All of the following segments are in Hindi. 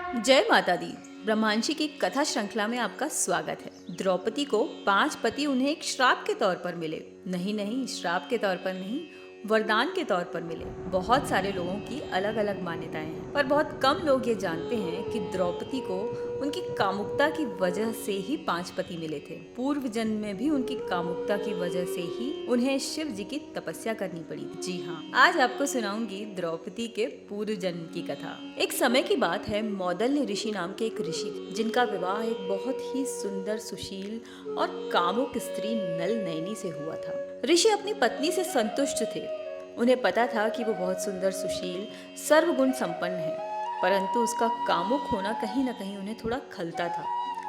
जय माता दी। ब्रह्मांशी की कथा श्रृंखला में आपका स्वागत है। द्रौपदी को 5 पति उन्हें एक श्राप के तौर पर मिले। नहीं, श्राप के तौर पर नहीं, वरदान के तौर पर मिले। बहुत सारे लोगों की अलग अलग मान्यताएं हैं, पर बहुत कम लोग ये जानते हैं कि द्रौपदी को उनकी कामुकता की वजह से ही 5 पति मिले थे। पूर्व जन्म में भी उनकी कामुकता की वजह से ही उन्हें शिव जी की तपस्या करनी पड़ी। जी हाँ, आज आपको सुनाऊंगी द्रौपदी के पूर्व जन्म की कथा। एक समय की बात है, मौदल्य ऋषि नाम के एक ऋषि जिनका विवाह एक बहुत ही सुंदर, सुशील और कामुक स्त्री नल नयनी से हुआ था। ऋषि अपनी पत्नी से संतुष्ट थे। उन्हें पता था कि वो बहुत सुंदर, सुशील, सर्वगुण संपन्न है, परंतु उसका कामुक होना कहीं न कहीं उन्हें थोड़ा खलता था।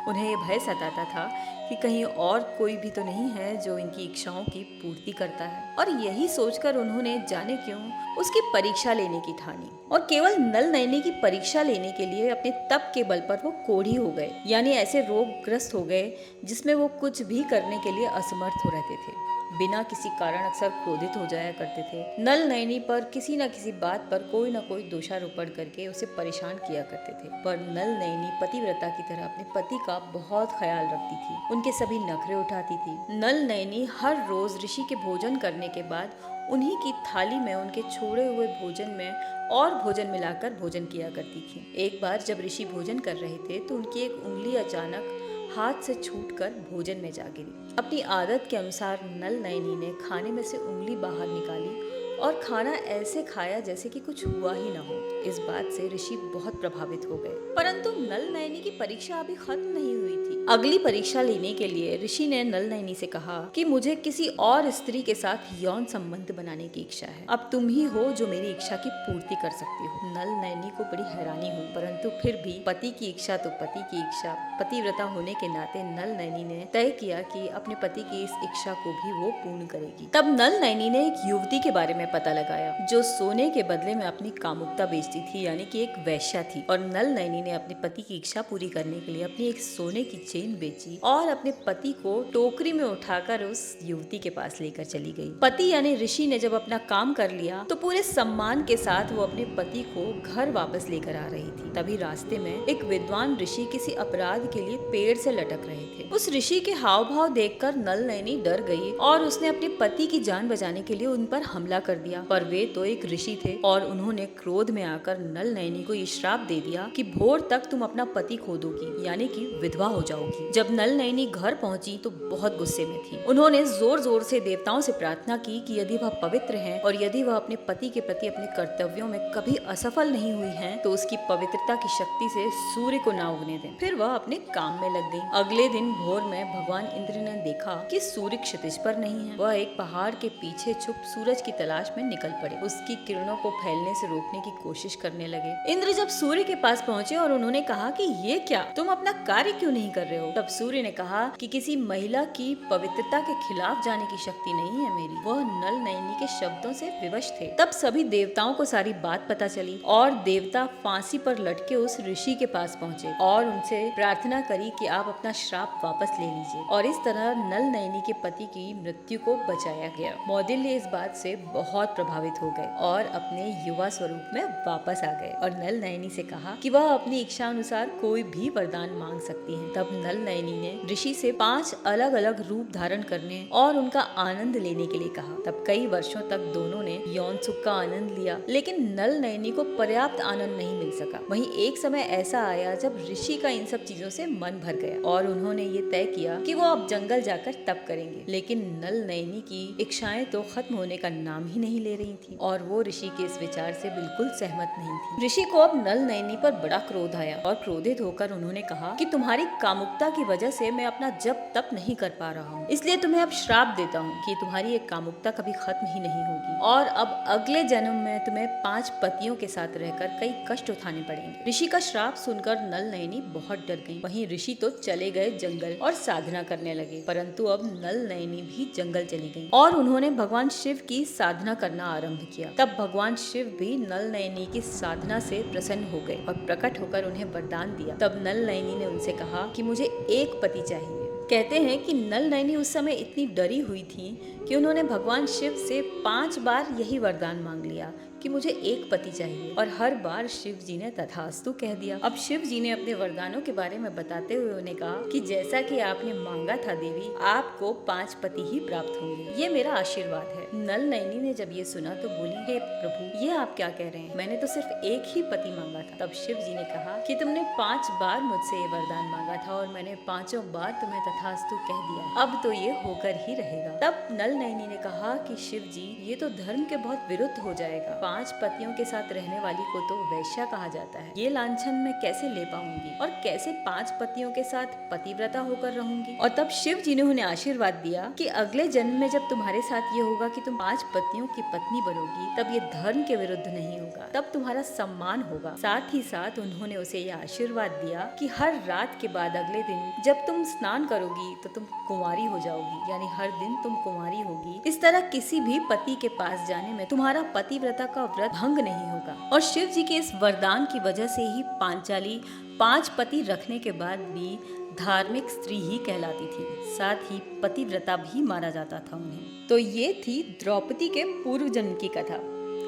उन्हें ये भय सताता था कि कहीं और कोई भी तो नहीं है जो इनकी इच्छाओं की पूर्ति करता है। और यही सोचकर उन्होंने जाने क्यों उसकी परीक्षा लेने की ठानी, और केवल नल नयनी की परीक्षा लेने के लिए अपने तप के बल पर वो कोढ़ी हो गए, यानी ऐसे रोगग्रस्त हो गए जिसमें वो कुछ भी करने के लिए असमर्थ हो रहते थे। बिना किसी कारण अक्सर क्रोधित हो जाया करते थे। नल नयनी पर किसी न किसी बात पर कोई न कोई दोषारोपण करके उसे परेशान किया करते थे। पर नल नयनी पतिव्रता की तरह अपने पति का बहुत ख्याल रखती थी, उनके सभी नखरे उठाती थी। नल नयनी हर रोज ऋषि के भोजन करने के बाद उन्हीं की थाली में उनके छोड़े हुए भोजन में और भोजन मिलाकर भोजन किया करती थी। एक बार जब ऋषि भोजन कर रहे थे तो उनकी एक उंगली अचानक हाथ से छूटकर भोजन में जा गिरी। अपनी आदत के अनुसार नल नयनी ने खाने में से उंगली बाहर निकाली और खाना ऐसे खाया जैसे कि कुछ हुआ ही न हो। इस बात से ऋषि बहुत प्रभावित हो गए, परंतु नल नयनी की परीक्षा अभी खत्म नहीं हुई थी। अगली परीक्षा लेने के लिए ऋषि ने नल नयनी से कहा कि मुझे किसी और स्त्री के साथ यौन संबंध बनाने की इच्छा है। अब तुम ही हो जो मेरी इच्छा की पूर्ति कर सकती हो। नल नयनी को बड़ी हैरानी हुई, परंतु फिर भी पति की इच्छा तो पति की इच्छा। पतिव्रता होने के नाते नल नयनी ने तय किया कि अपने पति की इस इच्छा को भी वो पूर्ण करेगी। तब नल नयनी ने एक युवती के बारे में पता लगाया जो सोने के बदले में अपनी कामुकता बेचती थी, यानी कि एक वैश्या थी। और नल नयनी ने अपने पति की इच्छा पूरी करने के लिए अपनी एक सोने की चेन बेची और अपने पति को टोकरी में उठाकर उस युवती के पास लेकर चली गई। पति यानी ऋषि ने जब अपना काम कर लिया तो पूरे सम्मान के साथ वो अपने पति को घर वापस लेकर आ रही थी। तभी रास्ते में एक विद्वान ऋषि किसी अपराध के लिए पेड़ से लटक रहे थे। उस ऋषि के हाव भाव देखकर नल नयनी डर गई और उसने अपने पति की जान बचाने के लिए उन पर हमला कर दिया। पर वे तो एक ऋषि थे और उन्होंने क्रोध में आकर नल नयनी को ये श्राप दे दिया कि भोर तक तुम अपना पति खो दोगी, यानी कि विधवा हो जाओगी। जब नल नयनी घर पहुंची तो बहुत गुस्से में थी। उन्होंने जोर जोर से देवताओं से प्रार्थना की कि यदि वह पवित्र हैं और यदि वह अपने पति के प्रति अपने कर्तव्यों में कभी असफल नहीं हुई हैं, तो उसकी पवित्रता की शक्ति से सूर्य को ना उगने दें। फिर वह अपने काम में लग गई। अगले दिन भोर में भगवान इंद्र ने देखा कि सूर्य क्षितिज पर नहीं है। वह एक पहाड़ के पीछे छुप सूरज की तलाश में निकल पड़े। उसकी किरणों को फैलने से रोकने की कोशिश करने लगे। इंद्र जब सूर्य के पास पहुंचे और उन्होंने कहा कि ये क्या, तुम अपना कार्य क्यों नहीं कर रहे हो? तब सूर्य ने कहा कि किसी महिला की पवित्रता के खिलाफ जाने की शक्ति नहीं है मेरी। वह नल नयनी के शब्दों से विवश थे। तब सभी देवताओं को सारी बात पता चली और देवता फांसी पर लटके उस ऋषि के पास पहुंचे और उनसे प्रार्थना करी कि आप अपना श्राप वापस ले लीजिए। और इस तरह नल नयनी के पति की मृत्यु को बचाया गया। मौदल्य इस बात से बहुत प्रभावित हो गए और अपने युवा स्वरूप में वापस आ गए और नल नयनी से कहा कि वह अपनी इच्छा अनुसार कोई भी वरदान मांग सकती हैं। तब नल नयनी ने ऋषि से 5 अलग अलग रूप धारण करने और उनका आनंद लेने के लिए कहा। तब कई वर्षों तक दोनों ने यौन सुख का आनंद लिया, लेकिन नल नयनी को पर्याप्त आनंद नहीं मिल सका। वहीं एक समय ऐसा आया जब ऋषि का इन सब चीजों से मन भर गया और उन्होंने ये तय किया कि वो अब जंगल जाकर तप करेंगे। लेकिन नल नयनी की इच्छाएं तो खत्म होने का नाम ही नहीं ले रही थी और वो ऋषि के इस विचार से बिल्कुल सहमत नहीं थी। ऋषि को अब नल नयनी पर बड़ा क्रोध आया और क्रोधित होकर उन्होंने कहा कि तुम्हारी कामुकता की वजह से मैं अपना जप तप नहीं कर पा रहा हूँ, इसलिए तुम्हें अब श्राप देता हूँ कि तुम्हारी एक कामुकता कभी खत्म ही नहीं होगी और अब अगले जन्म में तुम्हें 5 पतियों के साथ रहकर कई कष्ट उठाने पड़ेंगे। ऋषि का श्राप सुनकर नल नयनी बहुत डर गई। वहीं ऋषि तो चले गए जंगल और साधना करने लगे, परंतु अब नल नयनी भी जंगल चली गई और उन्होंने भगवान शिव की साधना करना आरंभ किया। तब भगवान शिव भी नल नयनी की साधना से प्रसन्न हो गए और प्रकट होकर उन्हें वरदान दिया। तब नल नयनी ने उनसे कहा कि मुझे एक पति चाहिए। कहते हैं कि नल नयनी उस समय इतनी डरी हुई थी कि उन्होंने भगवान शिव से 5 बार यही वरदान मांग लिया कि मुझे एक पति चाहिए, और हर बार शिव जी ने तथास्तु कह दिया। अब शिव जी ने अपने वरदानों के बारे में बताते हुए उन्हें कहा कि जैसा कि आपने मांगा था देवी, आपको 5 पति ही प्राप्त होंगे, ये मेरा आशीर्वाद है। नल नयनी ने जब ये सुना तो बोली, हे प्रभु, ये आप क्या कह रहे हैं? मैंने तो सिर्फ एक ही पति मांगा था। तब शिव जी ने कहा कि तुमने 5 बार मुझसे ये वरदान मांगा था और मैंने 5 बार तुम्हें तथास्तु कह दिया, अब तो ये होकर ही रहेगा। तब नल नयनी ने कहा कि शिव जी, ये तो धर्म के बहुत विरुद्ध हो जाएगा। 5 पतियों के साथ रहने वाली को तो वैश्या कहा जाता है। ये लांछन मैं कैसे ले पाऊंगी और कैसे 5 पतियों के साथ पतिव्रता होकर रहूंगी? और तब शिव जी ने उन्हें आशीर्वाद दिया कि अगले जन्म में जब तुम्हारे साथ ये होगा कि तुम 5 पतियों की पत्नी बनोगी, तब ये धर्म के विरुद्ध नहीं होगा, तब तुम्हारा सम्मान होगा। साथ ही साथ उन्होंने उसे यह आशीर्वाद दिया कि हर रात के बाद अगले दिन जब तुम स्नान करोगी तो तुम कुंवारी हो जाओगी, यानी हर दिन तुम कुंवारी होगी। इस तरह किसी भी पति के पास जाने में तुम्हारा पतिव्रता का व्रत भंग नहीं होगा। और शिव जी के इस वरदान की वजह से ही पांचाली 5 पति रखने के बाद भी धार्मिक स्त्री ही कहलाती थी, साथ ही पतिव्रता भी माना जाता था उन्हें। तो ये थी द्रौपदी के पूर्व जन्म की कथा।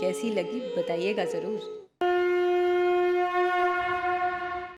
कैसी लगी बताइएगा जरूर।